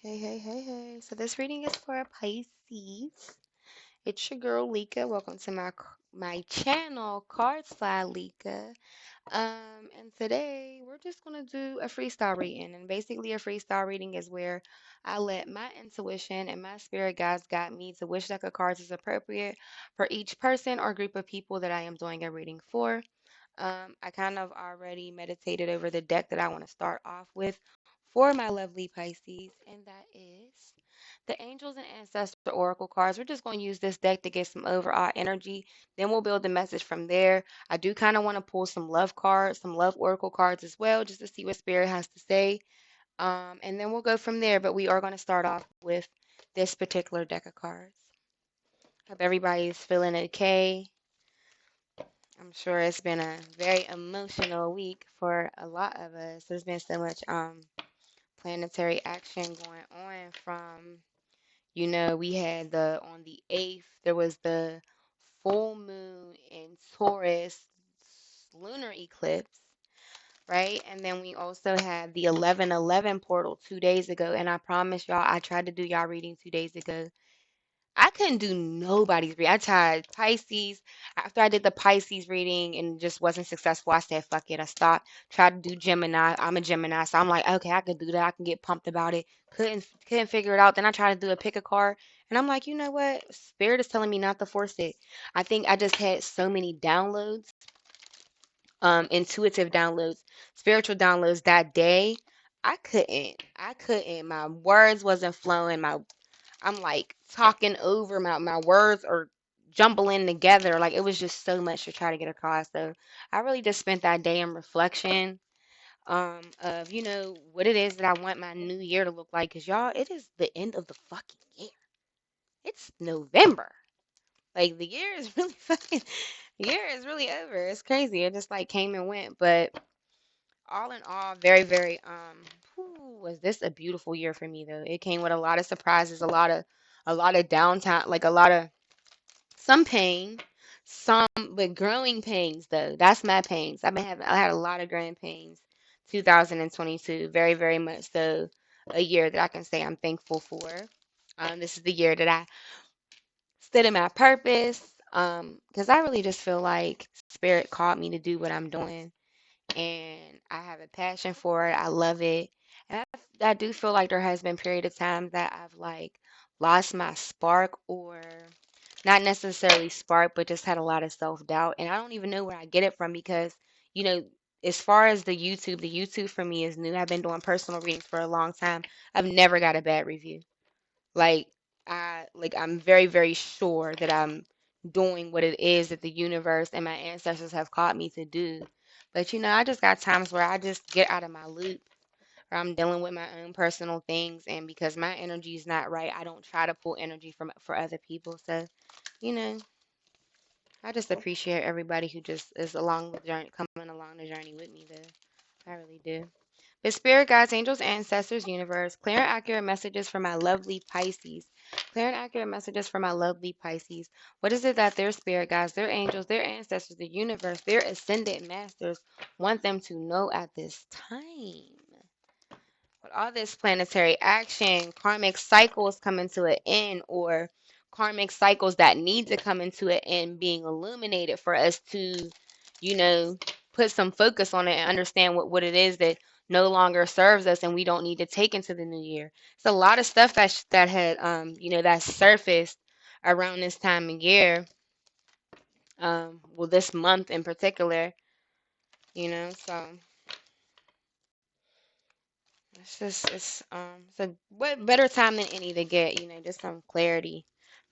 Hey. So this reading is for Pisces. It's your girl Lika. Welcome to my channel, Card Slide Lika. And today we're just gonna do a freestyle reading. And basically a freestyle reading is where I let my intuition and my spirit guides guide me to which deck of cards is appropriate for each person or group of people that I am doing a reading for. I kind of already meditated over the deck that I want to start off with for my lovely Pisces, and that is the Angels and Ancestor Oracle cards. We're just going to use this deck to get some overall energy. Then we'll build the message from there. I do kind of want to pull some love cards, some love Oracle cards as well, just to see what Spirit has to say. And then we'll go from there. But we are going to start off with this particular deck of cards. Hope everybody's feeling okay. I'm sure it's been a very emotional week for a lot of us. There's been so much planetary action going on from, we had on the 8th, there was the full moon in Taurus lunar eclipse, right? And then we also had the 11/11 portal 2 days ago. And I promise y'all, I tried to do y'all reading 2 days ago. I couldn't do nobody's reading. I tried Pisces. After I did the Pisces reading and just wasn't successful, I said, fuck it. I stopped. Tried to do Gemini. I'm a Gemini, so I'm like, okay, I could do that. I can get pumped about it. Couldn't figure it out. Then I tried to do a pick a card, and I'm like, you know what? Spirit is telling me not to force it. I think I just had so many downloads, intuitive downloads, spiritual downloads that day. I couldn't. My words wasn't flowing. I'm like talking over my words or jumbling together. Like it was just so much to try to get across. So I really just spent that day in reflection of what it is that I want my new year to look like. Cause y'all, it is the end of the fucking year. It's November. Like the year is really fucking the year is really over. It's crazy. It just like came and went. But all in all, very, very was this a beautiful year for me though. It came with a lot of surprises, a lot of downtime, like a lot of some pain, some but growing pains though. That's my pains. I had a lot of growing pains. 2022, very, very much so a year that I can say I'm thankful for. This is the year that I stood in my purpose. Because I really just feel like spirit called me to do what I'm doing and I have a passion for it. I love it. And I do feel like there has been period of time that I've like lost my spark or not necessarily spark, but just had a lot of self-doubt. And I don't even know where I get it from because, you know, as far as the YouTube for me is new. I've been doing personal readings for a long time. I've never got a bad review. Like I'm very, very sure that I'm doing what it is that the universe and my ancestors have called me to do. But I just got times where I just get out of my loop or I'm dealing with my own personal things and because my energy is not right, I don't try to pull energy from for other people. So, you know, I just appreciate everybody who just is along the journey coming along the journey with me though. I really do. The spirit guides, angels, ancestors, universe, clear and accurate messages for my lovely Pisces. Clear and accurate messages for my lovely Pisces. What is it that their spirit guides, their angels, their ancestors, the universe, their ascended masters want them to know at this time? With all this planetary action, karmic cycles coming to an end, or karmic cycles that need to come into an end being illuminated for us to, you know, put some focus on it and understand what it is that no longer serves us and we don't need to take into the new year. It's a lot of stuff that had that surfaced around this time of year. Well, this month in particular, so it's a what better time than any to get, just some clarity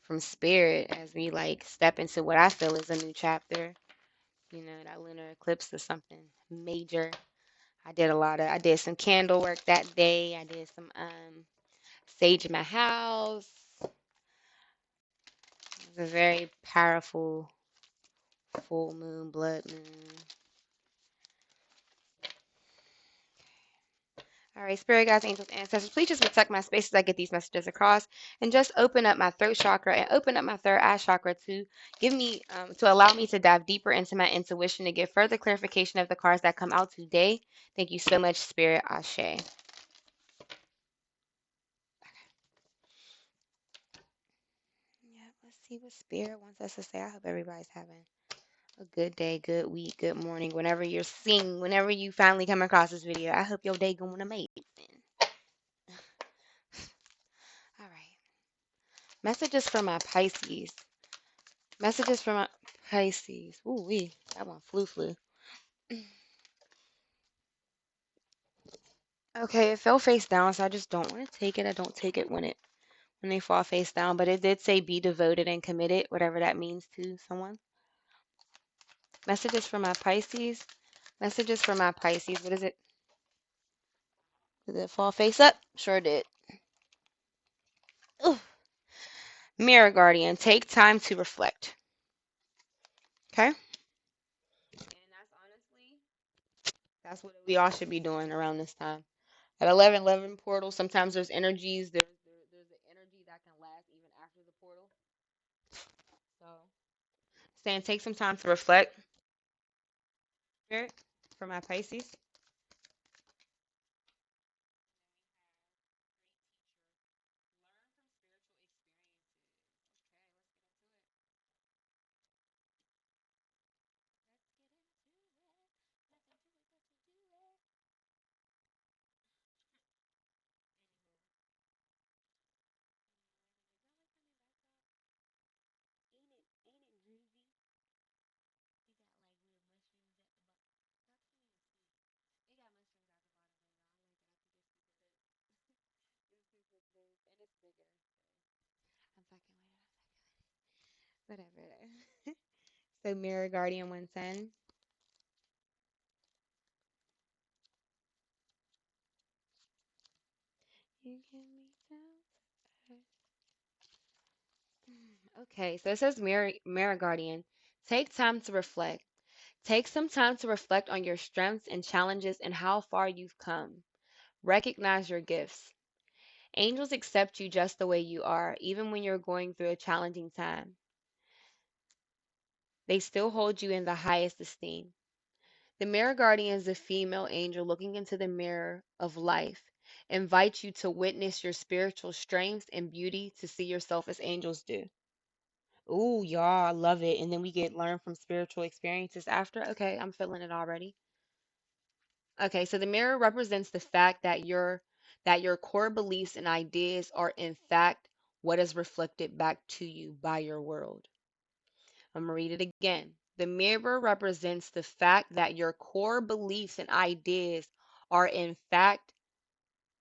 from spirit as we like step into what I feel is a new chapter. That lunar eclipse is something major. I did some candle work that day. I did some sage in my house. It was a very powerful full moon, blood moon. All right, spirit guides, angels, ancestors, please just protect my space as I get these messages across, and just open up my throat chakra and open up my third eye chakra to give me, to allow me to dive deeper into my intuition to get further clarification of the cards that come out today. Thank you so much, Spirit. Ashe. See what Spirit wants us to say. I hope everybody's having a good day, good week, good morning. Whenever you finally come across this video, I hope your day going amazing. All right. Messages from my Pisces. Messages from my Pisces. Ooh wee, that one flew. Okay, it fell face down, so I just don't want to take it. I don't take it when they fall face down, but it did say be devoted and committed, whatever that means to someone. Messages from my Pisces. Messages from my Pisces. What is it? Did it fall face up? Sure did. Ugh. Mirror Guardian, take time to reflect. Okay? And that's what we all should be doing around this time. At 11:11 portal, sometimes there's energies. There's an energy that can last even after the portal. So, saying take some time to reflect. Spirit for my Pisces. I'm fucking with it. Whatever. So Mirror Guardian 110. You give me down. Okay, so it says Mirror Guardian. Take time to reflect. Take some time to reflect on your strengths and challenges and how far you've come. Recognize your gifts. Angels accept you just the way you are, even when you're going through a challenging time. They still hold you in the highest esteem. The Mirror Guardian is a female angel looking into the mirror of life, invites you to witness your spiritual strengths and beauty to see yourself as angels do. Ooh, y'all, I love it. And then we get learn from spiritual experiences after. Okay, I'm feeling it already. Okay, so the mirror represents the fact that your core beliefs and ideas are in fact what is reflected back to you by your world. I'm gonna read it again. The mirror represents the fact that your core beliefs and ideas are in fact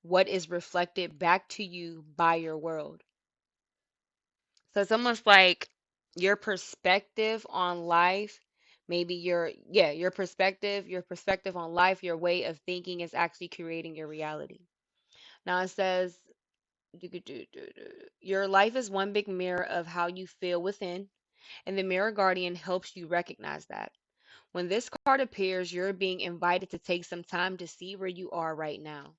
what is reflected back to you by your world. So it's almost like your perspective on life, maybe your perspective on life, your way of thinking is actually creating your reality. Now it says your life is one big mirror of how you feel within, and the mirror guardian helps you recognize that. When this card appears, you're being invited to take some time to see where you are right now.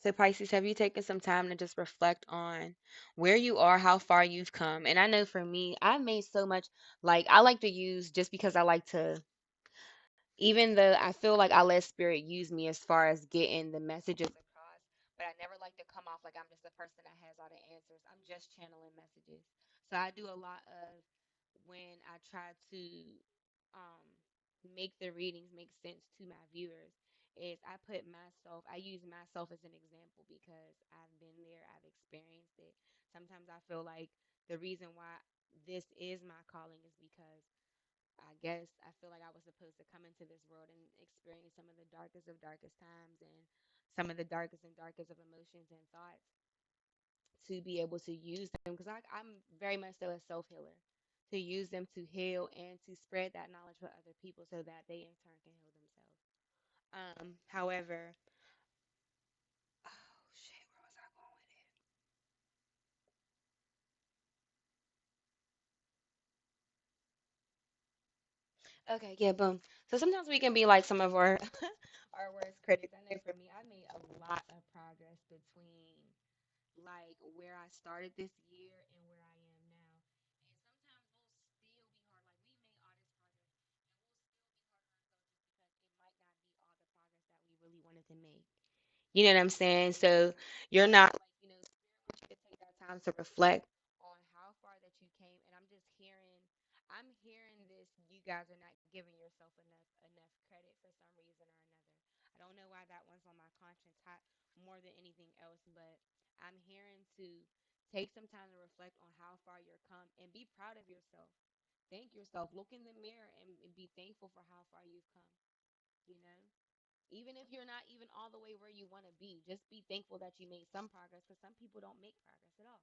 So, Pisces, have you taken some time to just reflect on where you are, how far you've come? And I know for me, I've made so much, like, I like to use just because I like to, even though I feel like I let spirit use me as far as getting the messages across, but I never like to come off like I'm just a person that has all the answers. I'm just channeling messages. So I do a lot of when I try to um, make the readings make sense to my viewers is I use myself as an example because I've been there, I've experienced it. Sometimes I feel like the reason why this is my calling is because I guess I feel like I was supposed to come into this world and experience some of the darkest of darkest times and some of the darkest and darkest of emotions and thoughts to be able to use them because I'm very much so a self healer to use them to heal and to spread that knowledge with other people so that they in turn can heal themselves. However, oh shit, where was I going with it? Okay, yeah, boom. So sometimes we can be like some of our our worst critics. I know for me, I made a lot of progress between like where I started this year and where I am now. And sometimes we'll still be hard. Like we made all this progress and we'll still be hard on ourselves just because it might not be all the progress that we really wanted to make. You know what I'm saying? So you're not like, you know, spirit wants you to take that time to reflect on how far that you more than anything else. But I'm hearing to take some time to reflect on how far you're come and be proud of yourself. Thank yourself. Look in the mirror and be thankful for how far you've come. You know, even if you're not even all the way where you want to be, just be thankful that you made some progress because some people don't make progress at all.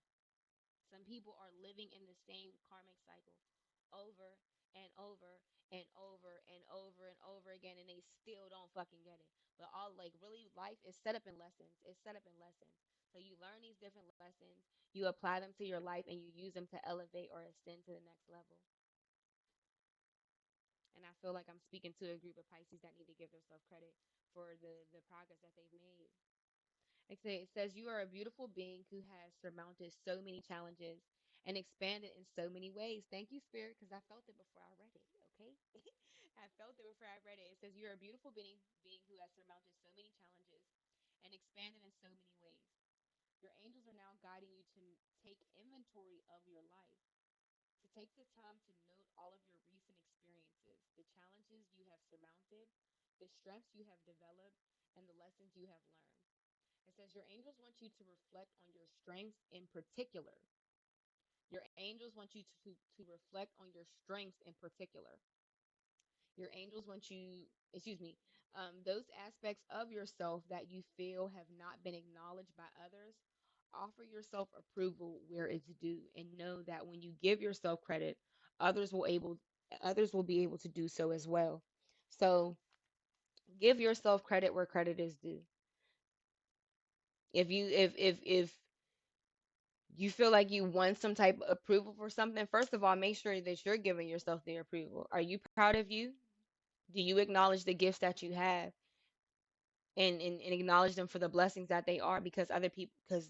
Some people are living in the same karmic cycle over and over and over and over and over again, and they still don't fucking get it. But all like really, life is set up in lessons. It's set up in lessons. So you learn these different lessons, you apply them to your life, and you use them to elevate or ascend to the next level. And I feel like I'm speaking to a group of Pisces that need to give themselves credit for the progress that they've made. It says, you are a beautiful being who has surmounted so many challenges and expanded in so many ways. Thank you, Spirit, because I felt it before I read it. Okay. I felt it before I read it. It says, you're a beautiful being who has surmounted so many challenges and expanded in so many ways. Your angels are now guiding you to take inventory of your life, to take the time to note all of your recent experiences, the challenges you have surmounted, the strengths you have developed, and the lessons you have learned. It says your angels want you to reflect on your strengths in particular. Your angels want you to reflect on your strengths in particular. Your angels want you, excuse me, those aspects of yourself that you feel have not been acknowledged by others. Offer yourself approval where it's due, and know that when you give yourself credit, others will able others will be able to do so as well. So give yourself credit where credit is due. If you feel like you want some type of approval for something, first of all, make sure that you're giving yourself the approval. Are you proud of you? Do you acknowledge the gifts that you have and acknowledge them for the blessings that they are? Because other people, because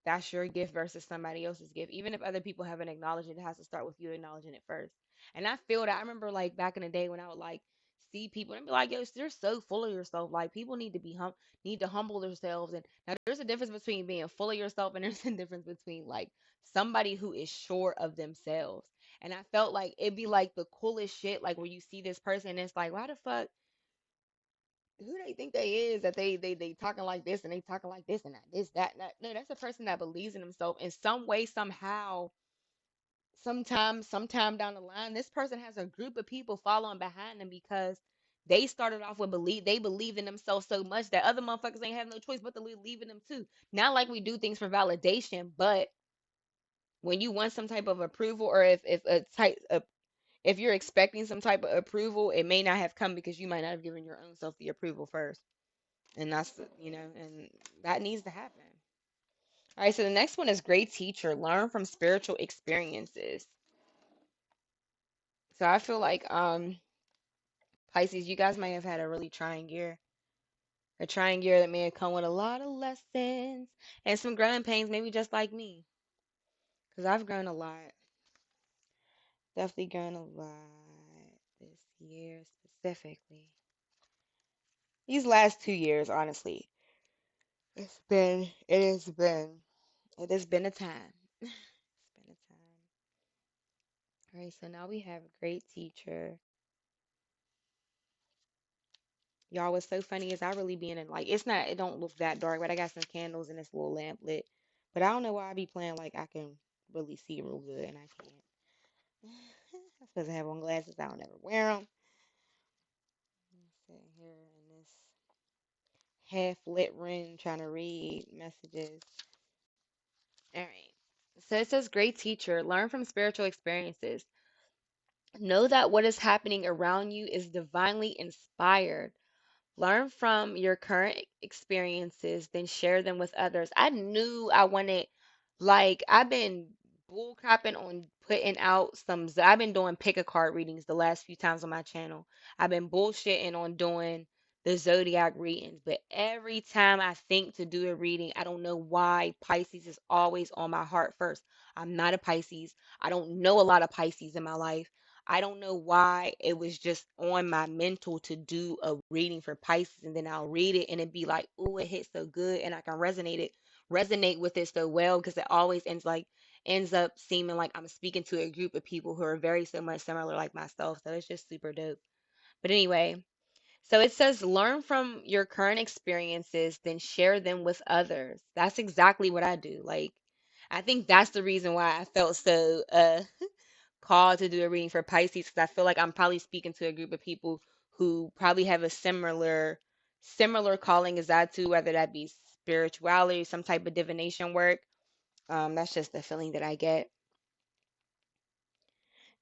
that's your gift versus somebody else's gift. Even if other people haven't acknowledged it, it has to start with you acknowledging it first. And I feel that I remember like back in the day when I would like see people and be like, yo, you're so full of yourself. Like people need to need to humble themselves. And now there's a difference between being full of yourself and there's a difference between like somebody who is sure of themselves. And I felt like it'd be like the coolest shit, like where you see this person and it's like, why the fuck who they think they is that they talking like this and they talking like this and that this that and that. No, that's a person that believes in himself in some way somehow. Sometime down the line, this person has a group of people following behind them because they started off with they believed in themselves so much that other motherfuckers ain't have no choice but to believe in them too. Not like we do things for validation, but when you want some type of approval, or if you're expecting some type of approval, it may not have come because you might not have given your own self the approval first. And and that needs to happen. All right, so the next one is great teacher. Learn from spiritual experiences. So I feel like Pisces, you guys may have had a really trying year. A trying year that may have come with a lot of lessons and some growing pains, maybe just like me. Because I've grown a lot. Definitely grown a lot this year specifically. These last 2 years, honestly. It has been a time. It's been a time. All right, so now we have a great teacher. Y'all, what's so funny is I really be in like it don't look that dark, but I got some candles and this little lamp lit. But I don't know why I be playing like I can really see real good and I can't. I'm supposed to have on glasses. I don't ever wear them. I'm sitting here in this half lit room trying to read messages. All right. So it says, great teacher, learn from spiritual experiences. Know that what is happening around you is divinely inspired. Learn from your current experiences, then share them with others. I knew I wanted, like, I've been bull crapping on putting out I've been doing pick a card readings the last few times on my channel. I've been bullshitting on doing the zodiac readings, but every time I think to do a reading, I don't know why Pisces is always on my heart first. I'm not a Pisces. I don't know a lot of Pisces in my life. I don't know why it was just on my mental to do a reading for Pisces, and then I'll read it and it'd be like, oh, it hits so good and I can resonate with it so well because it always ends up seeming like I'm speaking to a group of people who are very so much similar like myself. So it's just super dope. But anyway, So it says learn from your current experiences, then share them with others. That's exactly what I do. Like, I think that's the reason why I felt so called to do a reading for Pisces, because I feel like I'm probably speaking to a group of people who probably have a similar calling as I do, whether that be spirituality, some type of divination work. That's just the feeling that I get.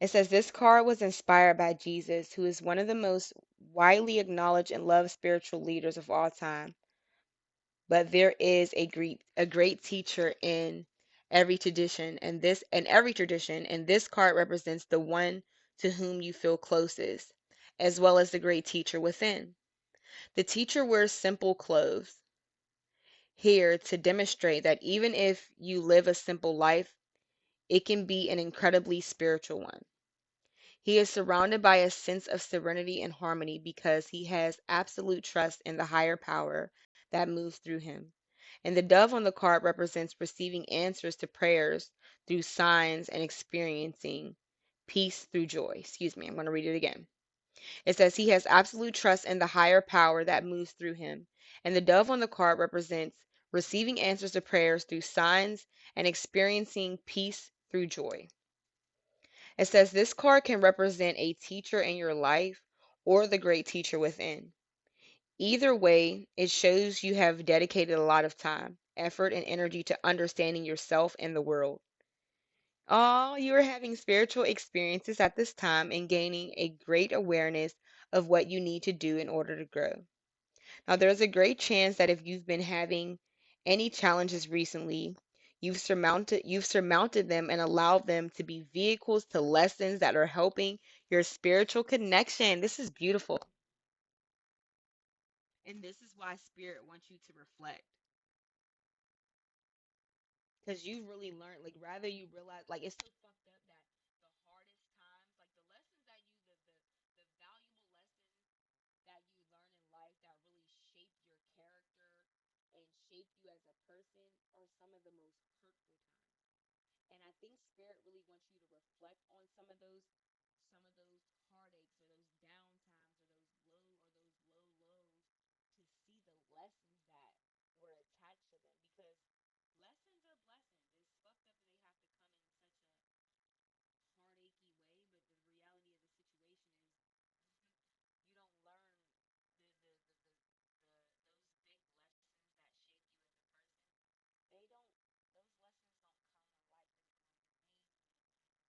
It says this card was inspired by Jesus, who is one of the most widely acknowledged and loved spiritual leaders of all time. But there is a great teacher every tradition, and this card represents the one to whom you feel closest, as well as the great teacher within. The teacher wears simple clothes here to demonstrate that even if you live a simple life, it can be an incredibly spiritual one. He is surrounded by a sense of serenity and harmony because he has absolute trust in the higher power that moves through him. And the dove on the card represents receiving answers to prayers through signs and experiencing peace through joy. Excuse me, I'm going to read it again. It says he has absolute trust in the higher power that moves through him. And the dove on the card represents receiving answers to prayers through signs and experiencing peace through joy. It says this card can represent a teacher in your life or the great teacher within. Either way, it shows you have dedicated a lot of time, effort, and energy to understanding yourself and the world. Oh, you are having spiritual experiences at this time and gaining a great awareness of what you need to do in order to grow. Now, there's a great chance that if you've been having any challenges recently, you've surmounted them and allowed them to be vehicles to lessons that are helping your spiritual connection. This is beautiful. And this is why spirit wants you to reflect. Because you've really learned, like, rather you realize, like, it's so fucked up that the hardest times, like, the lessons that you, the valuable lessons that you learn in life that really shape your character and shape you as a person are some of the most hurtful times. And I think spirit really wants you to reflect on some of those heartaches or those down times or those low to see the lessons that were attached to them, because lessons are blessings. It's fucked up that they have to come in such a heartachy way, but the reality of the situation is you don't learn those big lessons that shape you as a person. They don't. Those lessons don't come in life and it's going to amaze you and it's going to make you happy. No, you're not going to even really catch the lesson, because what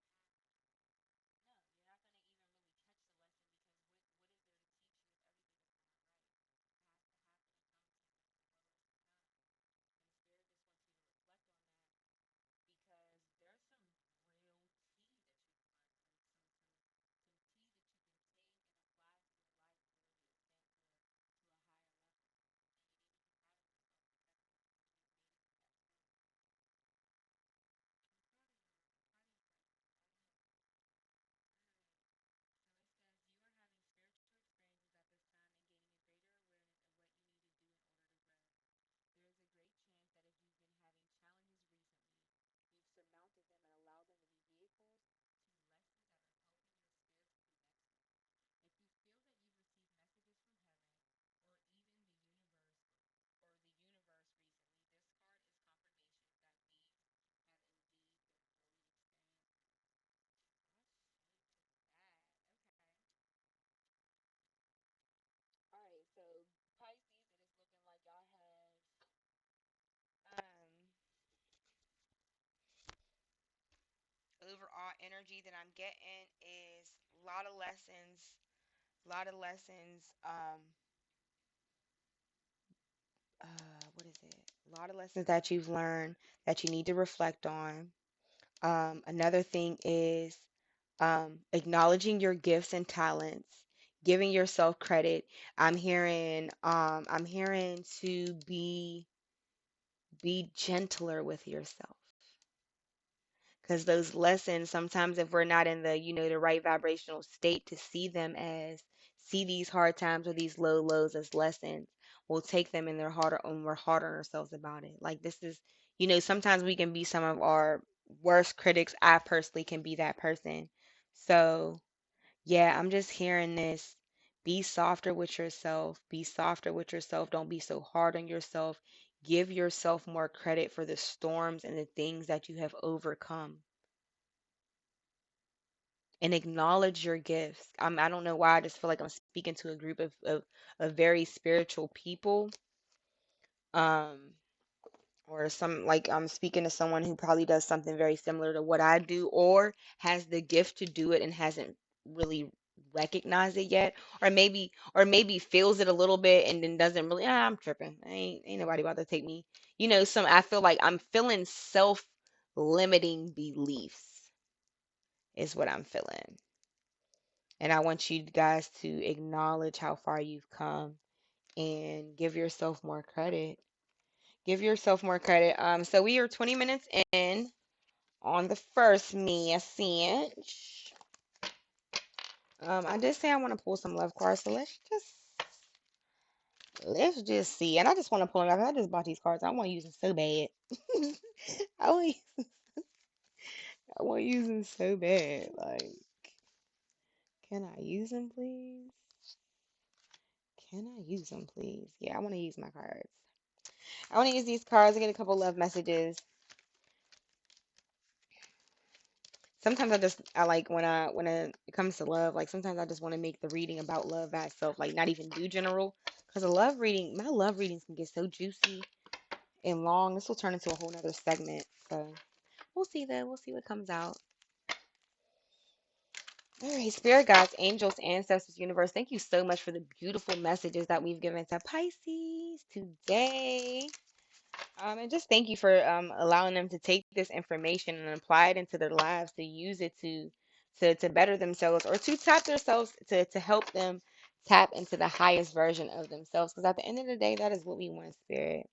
is there to teach you if everything is going right? It has to happen and come to you in the lowest of times. And spirit just wants you to reflect on that, because there's some real tea that you've learned, some tea that you can take and apply to your life and really advance to a higher level. And you need to be proud of yourself because you've made it to that point. I'm proud of you. I'm proud of you, Pisces. I am. All right. So it says you are having spiritual experiences at this time and gaining a greater awareness of what you need to do in order to grow. There is a great chance that if you've been having challenges recently, you've surmounted them and allowed them to be vehicles to lessons that are helping your spiritual connection. If you feel that you've received messages from heaven or even the universe recently, this card is confirmation that these have indeed been fully experienced. I shake to that. Okay. All right. So Pisces, it is looking like y'all have overall energy that I'm getting is a lot of lessons, a lot of lessons. What is it? A lot of lessons that you've learned that you need to reflect on. Another thing is acknowledging your gifts and talents, giving yourself credit. I'm hearing to be gentler with yourself. Because those lessons, sometimes if we're not in the right vibrational state to see these hard times or these low lows as lessons, we'll take them and they're harder and we're hard on ourselves about it. Like this is, sometimes we can be some of our worst critics. I personally can be that person. So yeah, I'm just hearing this. Be softer with yourself. Be softer with yourself. Don't be so hard on yourself. Give yourself more credit for the storms and the things that you have overcome. And acknowledge your gifts. I don't know why I just feel like I'm speaking to a group of very spiritual people. Um, or some like I'm speaking to someone who probably does something very similar to what I do or has the gift to do it and hasn't really recognized it yet or maybe feels it a little bit and then doesn't really I'm tripping. Ain't nobody about to take me. Some I feel like I'm feeling self-limiting beliefs is what I'm feeling. And I want you guys to acknowledge how far you've come and give yourself more credit. Give yourself more credit. So we are 20 minutes in on the first message. I did say I want to pull some love cards, so let's just see. And I just want to pull them out. I just bought these cards. I want to use them so bad. I want I want to use them so bad. Like, can I use them, please? Can I use them, please? Yeah, I want to use my cards. I want to use these cards. I get a couple love messages. Sometimes I like when it comes to love, like sometimes I just want to make the reading about love by itself, like not even do general. Because my love readings can get so juicy and long. This will turn into a whole nother segment. So we'll see though. We'll see what comes out. All right, spirit guides, angels, ancestors, universe. Thank you so much for the beautiful messages that we've given to Pisces today. And just thank you for allowing them to take this information and apply it into their lives, to use it to better themselves or to tap themselves to help them tap into the highest version of themselves. Because at the end of the day, that is what we want, spirit.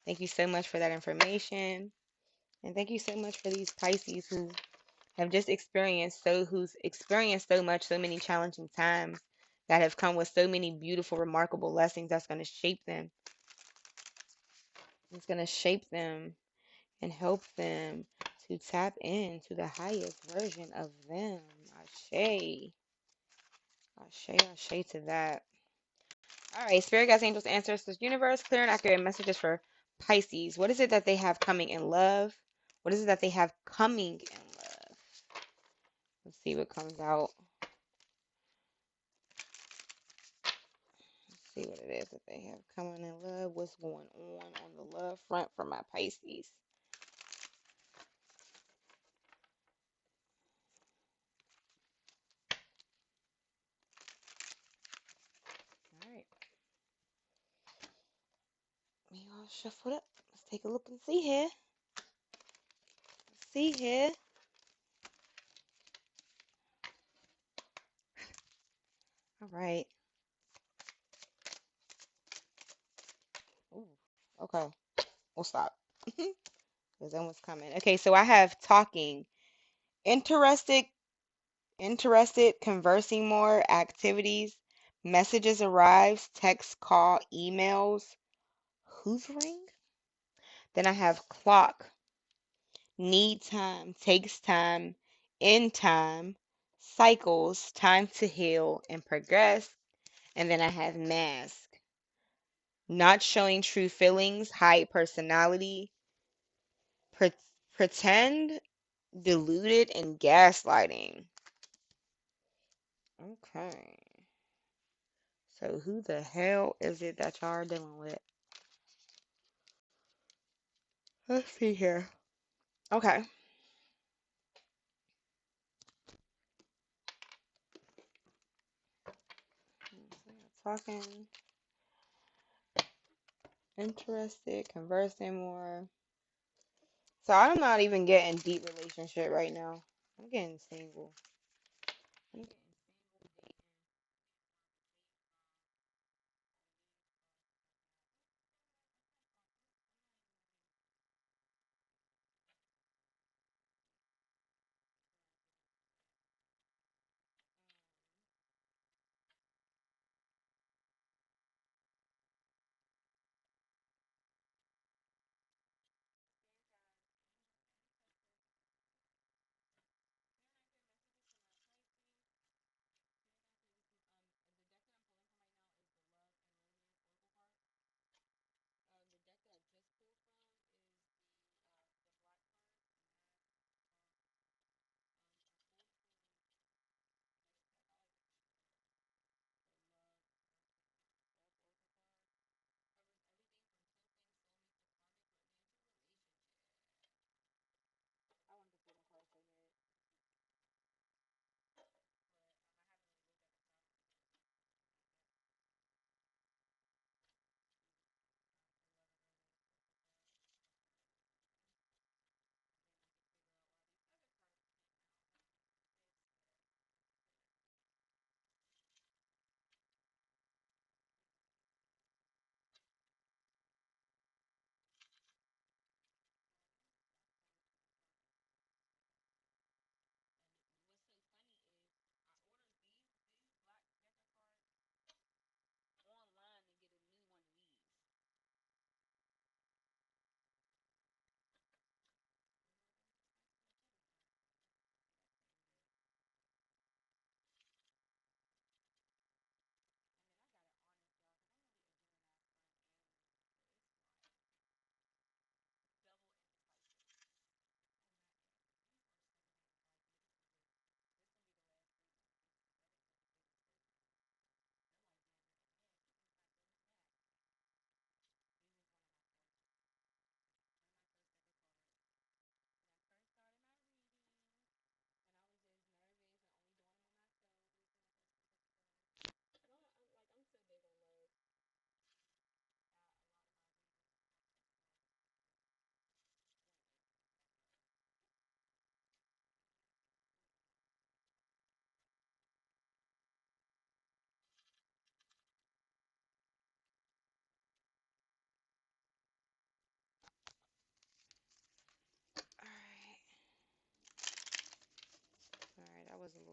Thank you so much for that information. And thank you so much for these Pisces who's experienced so much, so many challenging times that have come with so many beautiful, remarkable lessons that's going to shape them. It's going to shape them and help them to tap into the highest version of them. Ashe, ashe to that. All right, spirit guides, angels, ancestors, universe, clear and accurate messages for Pisces. What is it that they have coming in love? What is it that they have coming in love? Let's see what comes out. Let's see what it is that they have coming in love. What's going on the love front for my Pisces? All right, we all shuffle it up. Let's take a look and see here. See here. All right. Ooh, okay, we'll stop. Because then what's coming? Okay, so I have talking, interested, conversing more, activities, messages arrives, text, call, emails, hoovering. Then I have clock, need time, takes time, in time, cycles, time to heal and progress. And then I have mask, not showing true feelings, hide personality, pre- pretend, deluded, and gaslighting. Okay. So who the hell is it that y'all are dealing with? Let's see here. Okay. Talking, interested, conversing more. So I'm not even getting deep relationship right now. I'm getting single. I'm getting-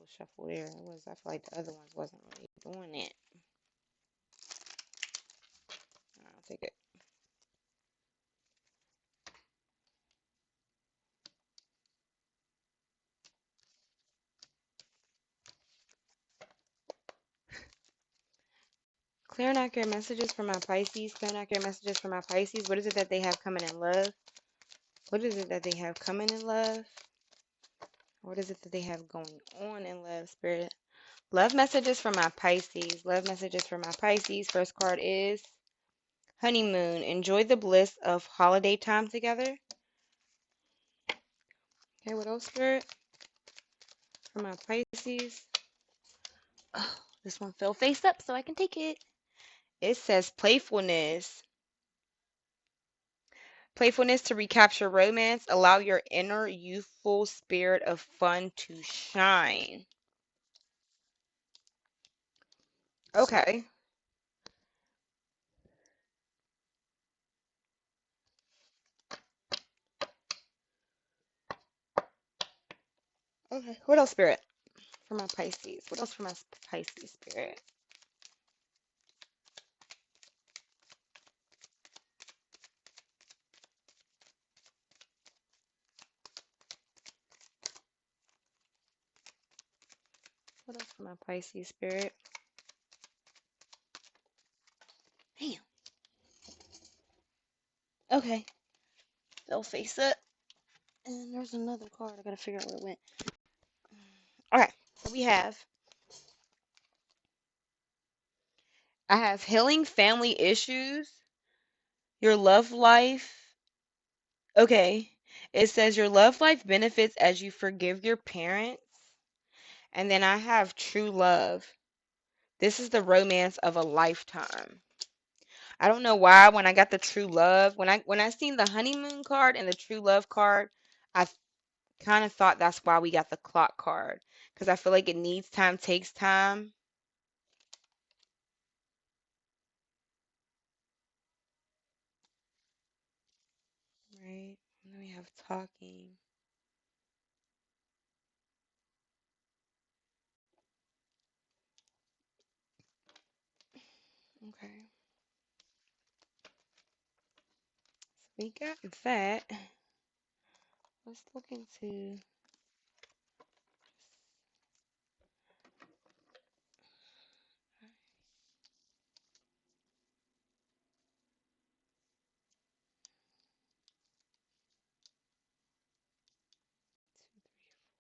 little shuffle there. It was. I feel like the other ones wasn't really doing it. I'll take it. Clear and accurate messages for my Pisces. Clear and accurate messages for my Pisces. What is it that they have coming in love? What is it that they have coming in love? What is it that they have going on in love, Spirit? Love messages for my Pisces. Love messages for my Pisces. First card is honeymoon. Enjoy the bliss of holiday time together. Okay, what else, Spirit? For my Pisces. Oh, this one fell face up, so I can take it. It says playfulness. Playfulness to recapture romance. Allow your inner youthful spirit of fun to shine. Okay. Okay. What else, Spirit? For my Pisces. What else for my Pisces, Spirit? What else for my Pisces, Spirit? Damn. Okay. They'll face it. And there's another card. I gotta figure out where it went. Okay. So I have healing family issues. Your love life. Okay. It says your love life benefits as you forgive your parents. And then I have true love. This is the romance of a lifetime. I don't know why when I got the true love, when I seen the honeymoon card and the true love card, I kind of thought that's why we got the clock card because I feel like it needs time, takes time. Right. And then we have talking. Okay. So we got that. Let's look into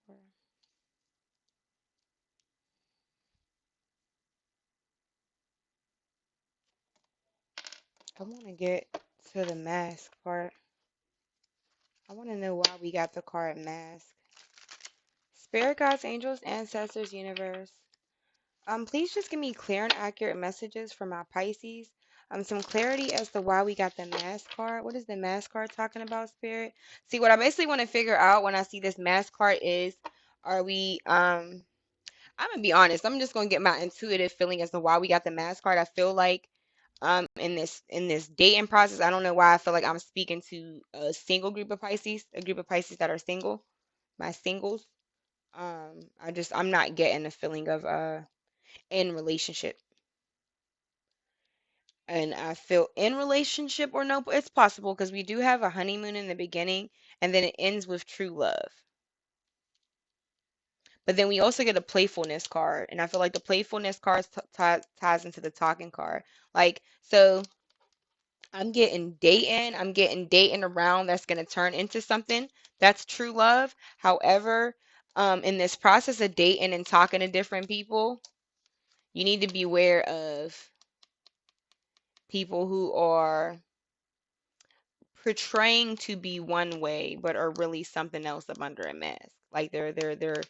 four. I want to get to the mask part. I want to know why we got the card mask. Spirit guides, angels, ancestors, universe. Please just give me clear and accurate messages for my Pisces. Some clarity as to why we got the mask card. What is the mask card talking about, Spirit? See, what I basically want to figure out when I see this mask card is, are we, I'm gonna be honest. I'm just gonna get my intuitive feeling as to why we got the mask card. I feel like, in this dating process, I don't know why I feel like I'm speaking to a single group of Pisces, a group of Pisces that are single, my singles. I'm not getting the feeling of in relationship. And I feel in relationship or no, but it's possible because we do have a honeymoon in the beginning and then it ends with true love. But then we also get a playfulness card, and I feel like the playfulness card ties into the talking card. Like, so I'm getting dating around that's going to turn into something. That's true love. However, in this process of dating and talking to different people, you need to be aware of people who are portraying to be one way but are really something else up under a mask. Like they're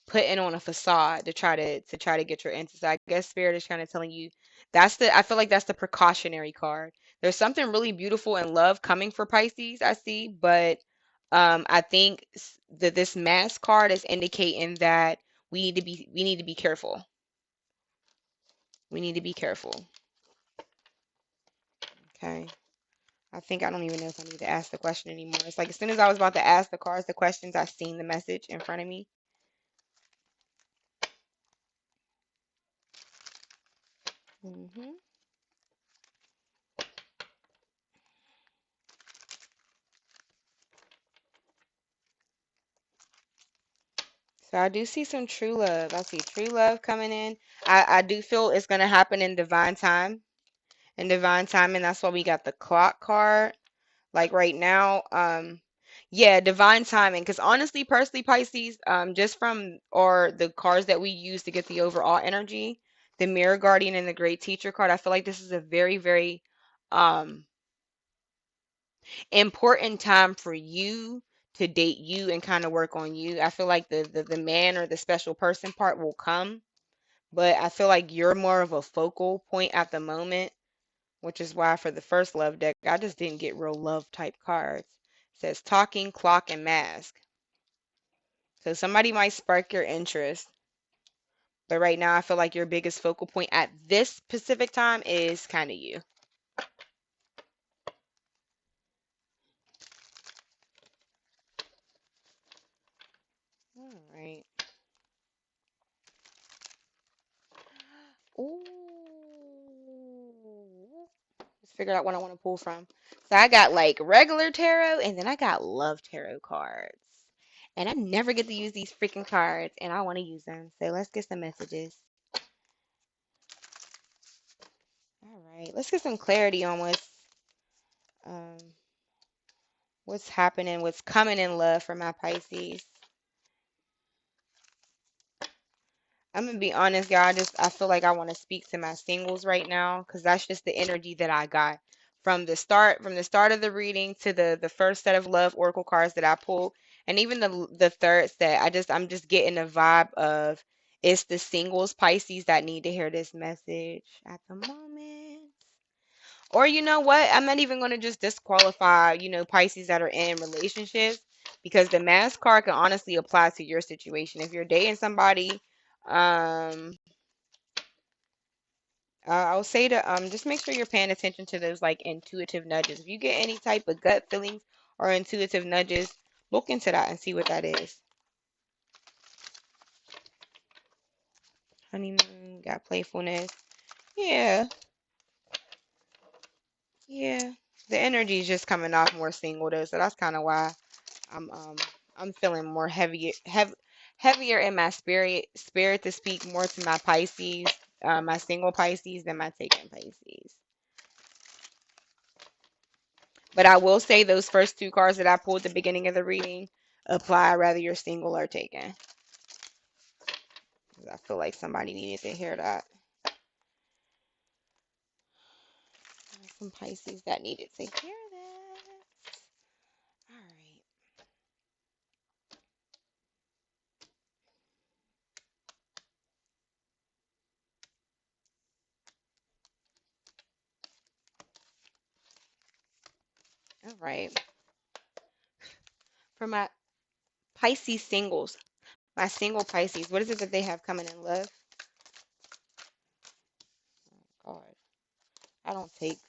putting on a facade to try to get your interest. So I guess spirit is kind of telling you I feel like that's the precautionary card. There's something really beautiful and love coming for Pisces, I see, but I think that this mask card is indicating that we need to be careful. We need to be careful. Okay. I don't even know if I need to ask the question anymore. It's like as soon as I was about to ask the cards the questions, I seen the message in front of me. Hmm. So I do see some true love. I see true love coming in. I do feel it's gonna happen in divine time. In divine time, and that's why we got the clock card. Like right now, yeah, divine timing. Because honestly, personally, Pisces, just from or the cards that we use to get the overall energy, the Mirror Guardian and the Great Teacher card, I feel like this is a very, very um important time for you to date you and kind of work on you. I feel like the man or the special person part will come, but I feel like you're more of a focal point at the moment, which is why for the first love deck, I just didn't get real love type cards. It says talking, clock, and mask. So somebody might spark your interest, but right now I feel like your biggest focal point at this specific time is kind of you. All right. Ooh. Let's figure out what I want to pull from. So I got like regular tarot and then I got love tarot cards. And I never get to use these freaking cards and I want to use them. So let's get some messages. All right. Let's get some clarity on um what's happening, what's coming in love for my Pisces. I'm gonna be honest, y'all. I feel like I want to speak to my singles right now because that's just the energy that I got from the start of the reading to the first set of love oracle cards that I pulled, and even the third set. I'm just getting a vibe of it's the singles Pisces that need to hear this message at the moment. Or you know what? I'm not even going to just disqualify, Pisces that are in relationships because the mask card can honestly apply to your situation. If you're dating somebody, um, I'll say to just make sure you're paying attention to those like intuitive nudges. If you get any type of gut feelings or intuitive nudges, look into that and see what that is. Honeymoon, got playfulness. Yeah, yeah. The energy is just coming off more single though, so that's kind of why I'm um I'm feeling more heavier in my spirit to speak more to my Pisces, my single Pisces than my taken Pisces. But I will say those first two cards that I pulled at the beginning of the reading apply whether you're single or taken. 'Cause I feel like somebody needed to hear that. Some Pisces that needed to hear that. All right. All right. For my Pisces singles, my single Pisces, what is it that they have coming in love? Oh God, I don't take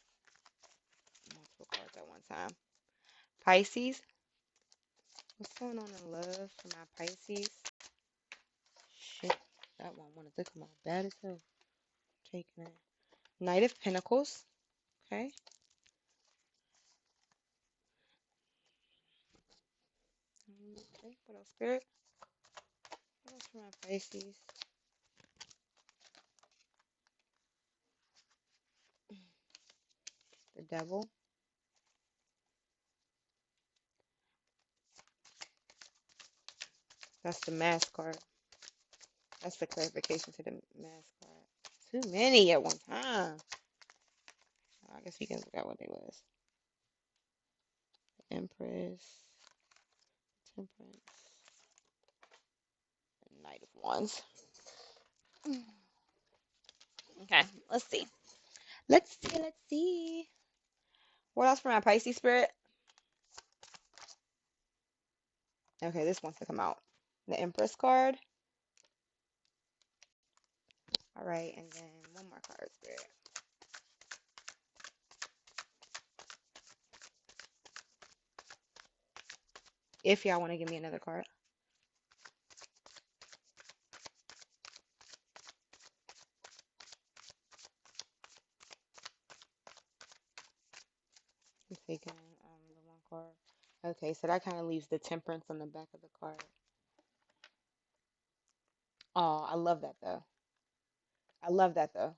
multiple cards at one time. Pisces, what's going on in love for my Pisces? Shit, that one wanted to come out bad as hell. Taking it. Knight of Pentacles. Okay. Okay. What else, Spirit? What else for my Pisces? The Devil. That's the Mask card. That's the clarification to the Mask card. Too many at one time. I guess we can look at what they was. Empress, Temperance, and Knight of Wands. Okay, let's see. Let's see. Let's see. What else for my Pisces spirit? Okay, this wants to come out. The Empress card. All right, and then one more card, spirit. If y'all want to give me another card. Okay, so that kind of leaves the temperance on the back of the card. Oh, I love that though. I love that though.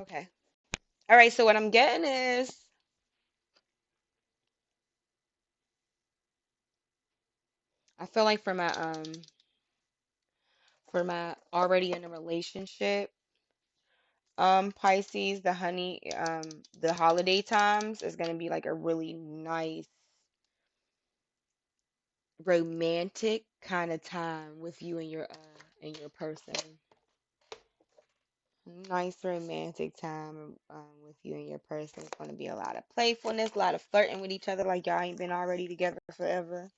Okay. All right, so what I'm getting is I feel like for my already in a relationship, Pisces, the holiday times is gonna be like a really nice romantic kind of time with you and your person. Nice romantic time with you and your person. It's gonna be a lot of playfulness, a lot of flirting with each other like y'all ain't been already together forever.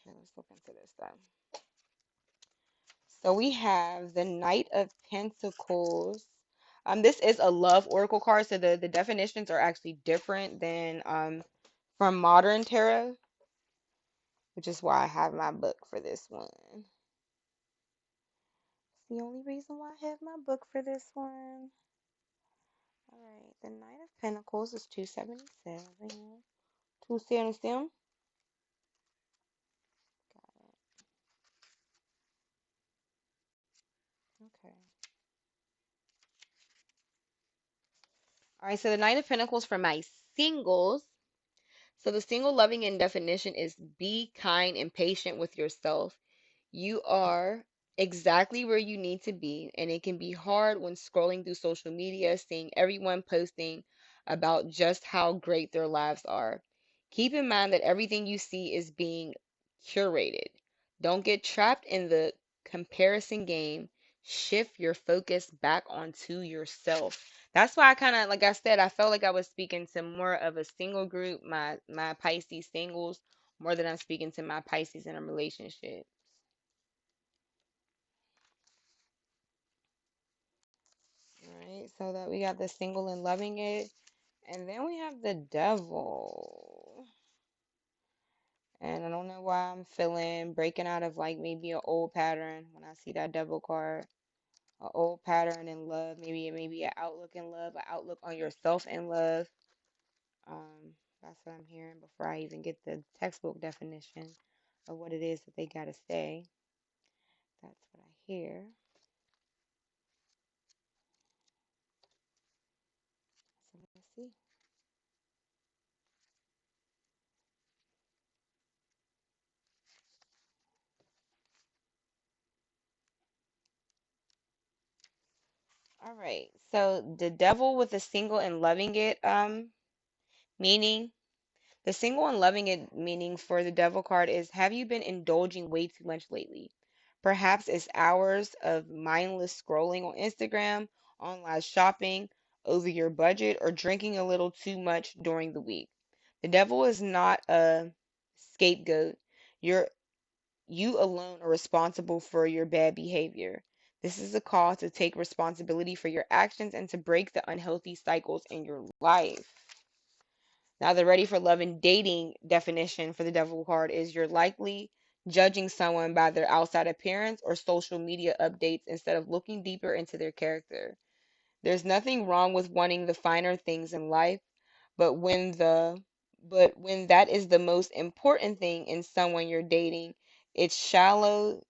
Okay, let's look into this then. So we have the Knight of Pentacles. This is a love oracle card, so the definitions are actually different than from modern tarot, which is why I have my book for this one. It's the only reason why I have my book for this one. All right, the Knight of Pentacles is 277. 277. Got it. Okay. All right, so the Knight of Pentacles for my singles. So the single loving in definition is be kind and patient with yourself. You are exactly where you need to be, and it can be hard when scrolling through social media, seeing everyone posting about just how great their lives are. Keep in mind that everything you see is being curated. Don't get trapped in the comparison game. Shift your focus back onto yourself. That's why I kind of, like I said, I felt like I was speaking to more of a single group, my Pisces singles, more than I'm speaking to my Pisces in a relationship. Right, so that we got the single and loving it, and then we have the devil. And I don't know why I'm feeling breaking out of like maybe an old pattern when I see that devil card. An old pattern in love, maybe an outlook in love, an outlook on yourself in love. That's what I'm hearing before I even get the textbook definition of what it is that they gotta say. That's what I hear. So let's see. All right. So the devil with the single and loving it meaning, the single and loving it meaning for the devil card is have you been indulging way too much lately? Perhaps it's hours of mindless scrolling on Instagram, online shopping, over your budget, or drinking a little too much during the week. The devil is not a scapegoat. You're you alone are responsible for your bad behavior. This is a call to take responsibility for your actions and to break the unhealthy cycles in your life. Now, the ready for love and dating definition for the devil card is you're likely judging someone by their outside appearance or social media updates instead of looking deeper into their character. There's nothing wrong with wanting the finer things in life, but when that is the most important thing in someone you're dating, it's shallow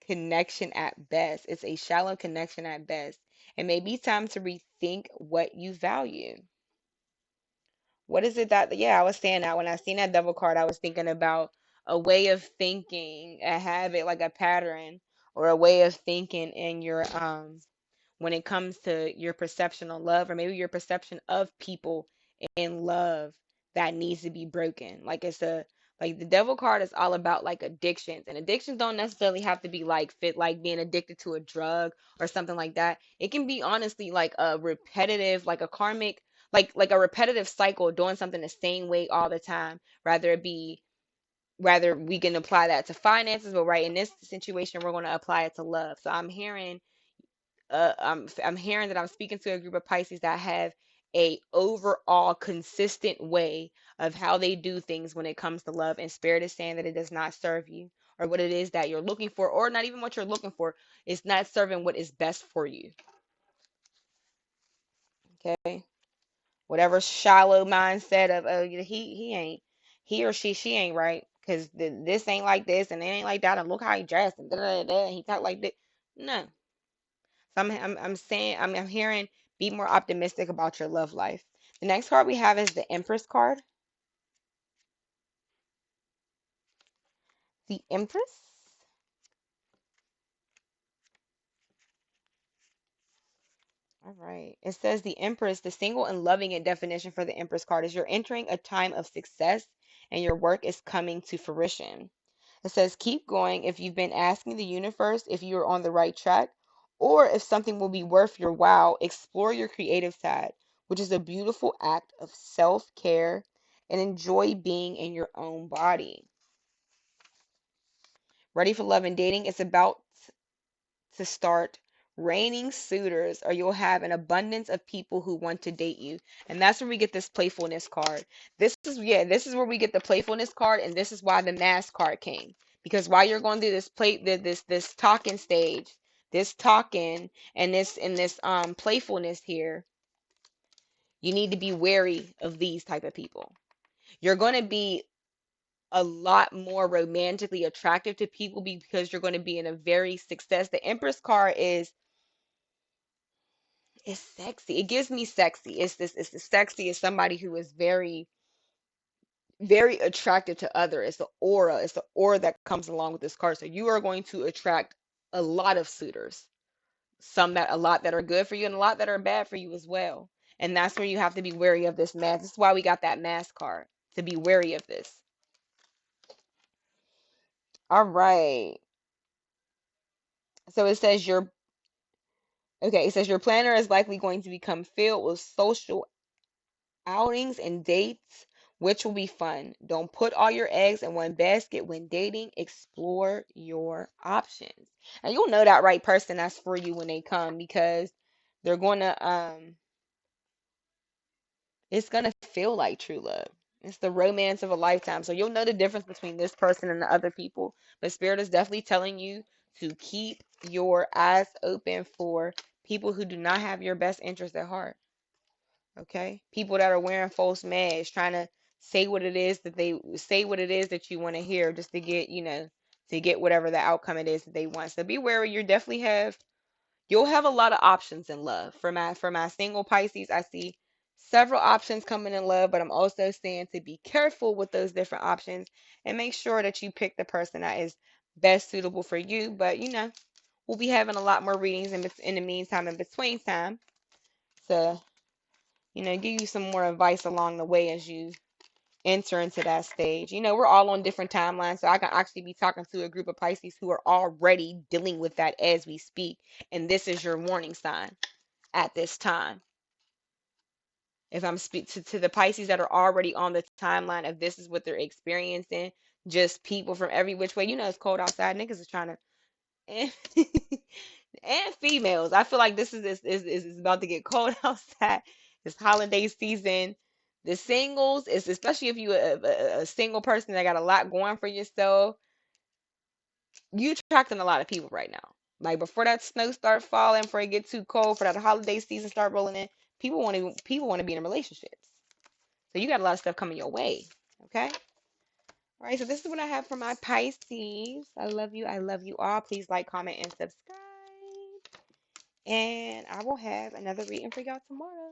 connection at best. It's a shallow connection at best. It may be time to rethink what you value. What is it that, yeah, I was saying that when I seen that devil card, I was thinking about a way of thinking, a habit, like a pattern, or a way of thinking in your when it comes to your perception of love, or maybe your perception of people in love that needs to be broken. Like the devil card is all about like addictions, and addictions don't necessarily have to be like fit like being addicted to a drug or something like that. It can be honestly like a repetitive, like a karmic, like a repetitive cycle doing something the same way all the time. Rather we can apply that to finances, but right in this situation we're going to apply it to love. So I'm hearing that I'm speaking to a group of Pisces that have a overall consistent way of how they do things when it comes to love, and spirit is saying that it does not serve you or what it is that you're looking for, or not even what you're looking for. It's not serving what is best for you. Okay, whatever shallow mindset of, oh, he ain't, he or she ain't right because this ain't like this and it ain't like that, and look how he dressed and da da da and he talk like this. No. So I'm saying, I'm hearing, be more optimistic about your love life. The next card we have is the Empress card. The Empress. All right. It says the Empress, the single and loving it definition for the Empress card is you're entering a time of success and your work is coming to fruition. It says keep going if you've been asking the universe if you are on the right track or if something will be worth your while. Explore your creative side, which is a beautiful act of self-care, and enjoy being in your own body. Ready for love and dating? It's about to start raining suitors, or you'll have an abundance of people who want to date you. And that's where we get this playfulness card. This is where we get the playfulness card, and this is why the mask card came. Because while you're going through this talking stage, this talking and this playfulness here, you need to be wary of these type of people. You're going to be a lot more romantically attractive to people because you're going to be in a very success. The Empress card is, it's sexy. It gives me sexy. It's the sexy is somebody who is very, very attractive to other. It's the aura. It's the aura that comes along with this card. So you are going to attract a lot of suitors. A lot that are good for you and a lot that are bad for you as well. And that's where you have to be wary of this mask. This is why we got that mask card, to be wary of this. All right. So it says it says your planner is likely going to become filled with social outings and dates, which will be fun. Don't put all your eggs in one basket when dating. Explore your options. And you'll know that right person that's for you when they come, because they're going to it's going to feel like true love. It's the romance of a lifetime. So you'll know the difference between this person and the other people. But Spirit is definitely telling you to keep your eyes open for people who do not have your best interest at heart. Okay? People that are wearing false masks, trying to say what it is that you want to hear just to get, to get whatever the outcome it is that they want. So be wary. You'll have a lot of options in love. For my single Pisces, I see several options coming in love, but I'm also saying to be careful with those different options and make sure that you pick the person that is best suitable for you. But we'll be having a lot more readings in the meantime, in between time, to give you some more advice along the way as you enter into that stage. We're all on different timelines, so I can actually be talking to a group of Pisces who are already dealing with that as we speak, and this is your warning sign at this time. If I'm speak to the Pisces that are already on the timeline of this is what they're experiencing, just people from every which way. It's cold outside. Niggas is trying to, and, and females. I feel like this is about to get cold outside. It's holiday season. The singles is, especially if you a single person that got a lot going for yourself, you attracting a lot of people right now. Like before that snow start falling, before it get too cold, for that holiday season start rolling in, people want to be in relationships. So you got a lot of stuff coming your way. Okay. All right. So this is what I have for my Pisces. I love you. I love you all. Please like, comment, and subscribe. And I will have another reading for y'all tomorrow.